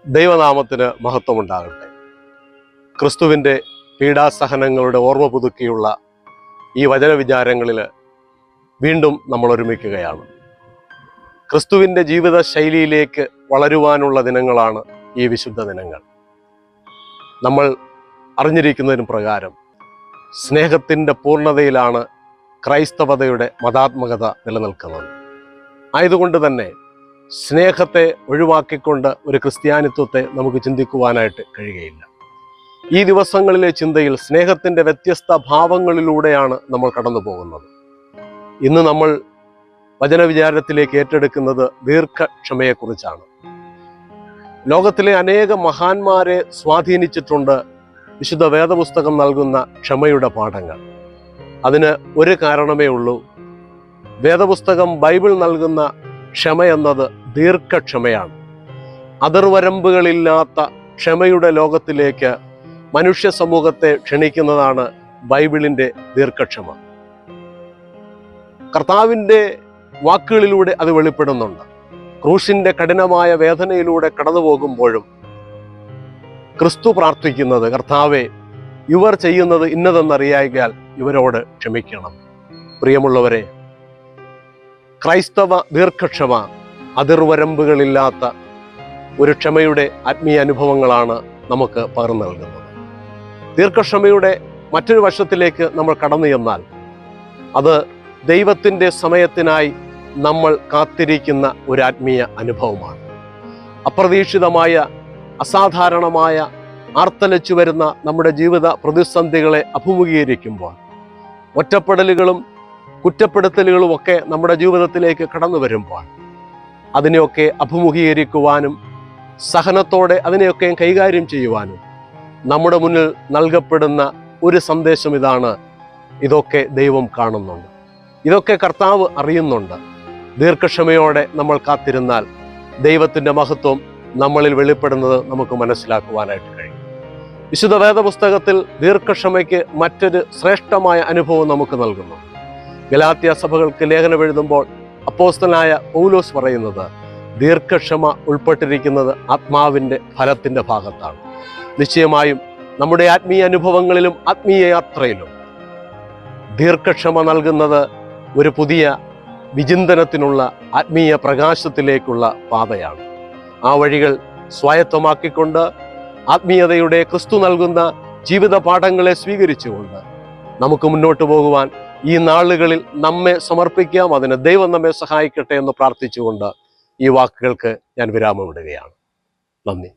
ദൈവനാമത്തിന് മഹത്വമുണ്ടാകട്ടെ. ക്രിസ്തുവിൻ്റെ പീഡാസഹനങ്ങളുടെ ഓർമ്മ പുതുക്കിയുള്ള ഈ വചനവിചാരങ്ങളിൽ വീണ്ടും നമ്മൾ ഒരുമിക്കുകയാണ്. ക്രിസ്തുവിൻ്റെ ജീവിത ശൈലിയിലേക്ക് വളരുവാനുള്ള ദിനങ്ങളാണ് ഈ വിശുദ്ധ ദിനങ്ങൾ. നമ്മൾ അറിഞ്ഞിരിക്കുന്നതിന് പ്രകാരം സ്നേഹത്തിൻ്റെ പൂർണ്ണതയിലാണ് ക്രൈസ്തവതയുടെ മതാത്മകത നിലനിൽക്കുന്നത്. ആയതുകൊണ്ട് തന്നെ സ്നേഹത്തെ ഒഴിവാക്കിക്കൊണ്ട് ഒരു ക്രിസ്ത്യാനിത്വത്തെ നമുക്ക് ചിന്തിക്കുവാനായിട്ട് കഴിയുകയില്ല. ഈ ദിവസങ്ങളിലെ ചിന്തയിൽ സ്നേഹത്തിൻ്റെ വ്യത്യസ്ത ഭാവങ്ങളിലൂടെയാണ് നമ്മൾ കടന്നു പോകുന്നത്. ഇന്ന് നമ്മൾ വചനവിചാരത്തിലേക്ക് ഏറ്റെടുക്കുന്നത് ദീർഘക്ഷമയെക്കുറിച്ചാണ്. ലോകത്തിലെ അനേക മഹാന്മാരെ സ്വാധീനിച്ചിട്ടുണ്ട് വിശുദ്ധ വേദപുസ്തകം നൽകുന്ന ക്ഷമയുടെ പാഠങ്ങൾ. അതിന് ഒരു കാരണമേ ഉള്ളൂ. വേദപുസ്തകം ബൈബിൾ നൽകുന്ന ക്ഷമ എന്നത് ദീർഘക്ഷമയാണ്. അതിർവരമ്പുകളില്ലാത്ത ക്ഷമയുടെ ലോകത്തിലേക്ക് മനുഷ്യ സമൂഹത്തെ ക്ഷണിക്കുന്നതാണ് ബൈബിളിൻ്റെ ദീർഘക്ഷമ. കർത്താവിൻ്റെ വാക്കുകളിലൂടെ അത് വെളിപ്പെടുന്നുണ്ട്. ക്രൂശിൻ്റെ കഠിനമായ വേദനയിലൂടെ കടന്നു പോകുമ്പോഴും ക്രിസ്തു പ്രാർത്ഥിക്കുന്നത്, കർത്താവെ, ഇവർ ചെയ്യുന്നത് ഇന്നതെന്നറിയായാൽ ഇവരോട് ക്ഷമിക്കണം. പ്രിയമുള്ളവരെ, ക്രൈസ്തവ ദീർഘക്ഷമ അതിർവരമ്പുകളില്ലാത്ത ഒരു ക്ഷമയുടെ ആത്മീയ അനുഭവങ്ങളാണ് നമുക്ക് പകർന്നു നൽകുന്നത്. ദീർഘക്ഷമയുടെ മറ്റൊരു വശത്തിലേക്ക് നമ്മൾ കടന്നു ചെന്നാൽ അത് ദൈവത്തിൻ്റെ സമയത്തിനായി നമ്മൾ കാത്തിരിക്കുന്ന ഒരു ആത്മീയ അനുഭവമാണ്. അപ്രതീക്ഷിതമായ, അസാധാരണമായ, ആർത്തലച്ചു വരുന്ന നമ്മുടെ ജീവിത പ്രതിസന്ധികളെ അഭിമുഖീകരിക്കുമ്പോൾ, ഒറ്റപ്പെടലുകളും കുറ്റപ്പെടുത്തലുകളും ഒക്കെ നമ്മുടെ ജീവിതത്തിലേക്ക് കടന്നു വരുമ്പോൾ അതിനെയൊക്കെ അഭിമുഖീകരിക്കുവാനും സഹനത്തോടെ അതിനെയൊക്കെ കൈകാര്യം ചെയ്യുവാനും നമ്മുടെ മുന്നിൽ നൽകപ്പെടുന്ന ഒരു സന്ദേശം ഇതാണ്: ഇതൊക്കെ ദൈവം കാണുന്നുണ്ട്, ഇതൊക്കെ കർത്താവ് അറിയുന്നുണ്ട്. ദീർഘക്ഷമയോടെ നമ്മൾ കാത്തിരുന്നാൽ ദൈവത്തിൻ്റെ മഹത്വം നമ്മളിൽ വെളിപ്പെടുന്നത് നമുക്ക് മനസ്സിലാക്കുവാനായിട്ട് കഴിയും. വിശുദ്ധ വേദപുസ്തകത്തിൽ ദീർഘക്ഷമയ്ക്ക് മറ്റൊരു ശ്രേഷ്ഠമായ അനുഭവം നമുക്ക് നൽകുന്നു. ഗലാത്യ സഭകൾക്ക് ലേഖനം എഴുതുമ്പോൾ അപ്പോസ്തലനായ പൗലോസ് പറയുന്നത് ദീർഘക്ഷമ ഉൾപ്പെട്ടിരിക്കുന്നത് ആത്മാവിൻ്റെ ഫലത്തിൻ്റെ ഭാഗത്താണ്. നിശ്ചയമായും നമ്മുടെ ആത്മീയ അനുഭവങ്ങളിലും ആത്മീയ യാത്രയിലും ദീർഘക്ഷമ നൽകുന്നത് ഒരു പുതിയ വിചിന്തനത്തിനുള്ള ആത്മീയ പ്രകാശത്തിലേക്കുള്ള പാതയാണ്. ആ വഴികൾ സ്വായത്തമാക്കിക്കൊണ്ട് ആത്മീയതയുടെ ക്രിസ്തു നൽകുന്ന ജീവിത പാഠങ്ങളെ സ്വീകരിച്ചുകൊണ്ട് നമുക്ക് മുന്നോട്ട് പോകുവാൻ ഈ നാളുകളിൽ നമ്മെ സമർപ്പിക്കാം. അതിന് ദൈവം നമ്മെ സഹായിക്കട്ടെ എന്ന് പ്രാർത്ഥിച്ചുകൊണ്ട് ഈ വാക്കുകൾക്ക് ഞാൻ വിരാമമിടുകയാണ്. നന്ദി.